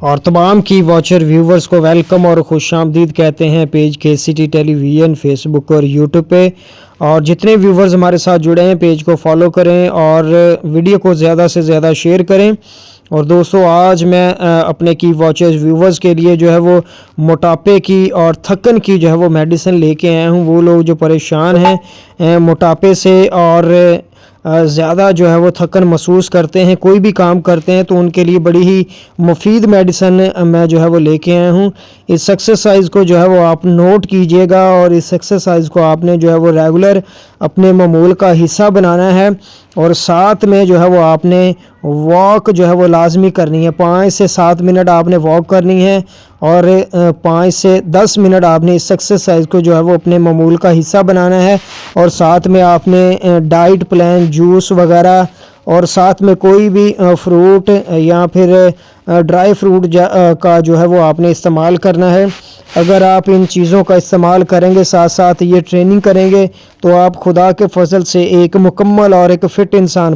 اور تمام کی واچر ویورز کو ویلکم اور خوش آمدید کہتے ہیں پیج KCT ٹیلی ویژن فیس بک اور یوٹیوب پہ. اور جتنے ویورز ہمارے ساتھ جڑے ہیں پیج کو فالو کریں اور ویڈیو کو زیادہ سے زیادہ شیئر کریں. اور دوستو آج میں اپنے کی واچرز ویورز کے لیے جو ہے وہ موٹاپے کی اور تھکن کی جو ہے وہ میڈیسن لے کے آیا ہوں. وہ لوگ جو پریشان ہیں موٹاپے سے اور زیادہ جو ہے وہ تھکن محسوس کرتے ہیں، کوئی بھی کام کرتے ہیں، تو ان کے لیے بڑی ہی مفید میڈیسن میں جو ہے وہ لے کے آیا ہوں. اس ایکسرسائز کو جو ہے وہ آپ نوٹ کیجئے گا اور اس ایکسرسائز کو آپ نے جو ہے وہ ریگولر اپنے معمول کا حصہ بنانا ہے. اور ساتھ میں جو ہے وہ آپ نے واک جو ہے وہ لازمی کرنی ہے. 5 سے 7 منٹ آپ نے واک کرنی ہے اور 5 سے 10 منٹ آپ نے اس ایکسرسائز کو جو ہے وہ اپنے معمول کا حصہ بنانا ہے. اور ساتھ میں آپ نے ڈائٹ پلان، جوس وغیرہ اور ساتھ میں کوئی بھی فروٹ یا پھر ڈرائی فروٹ کا جو ہے وہ آپ نے استعمال کرنا ہے. اگر آپ ان چیزوں کا استعمال کریں گے، ساتھ ساتھ یہ ٹریننگ کریں گے، تو آپ خدا کے فضل سے ایک مکمل اور ایک فٹ انسان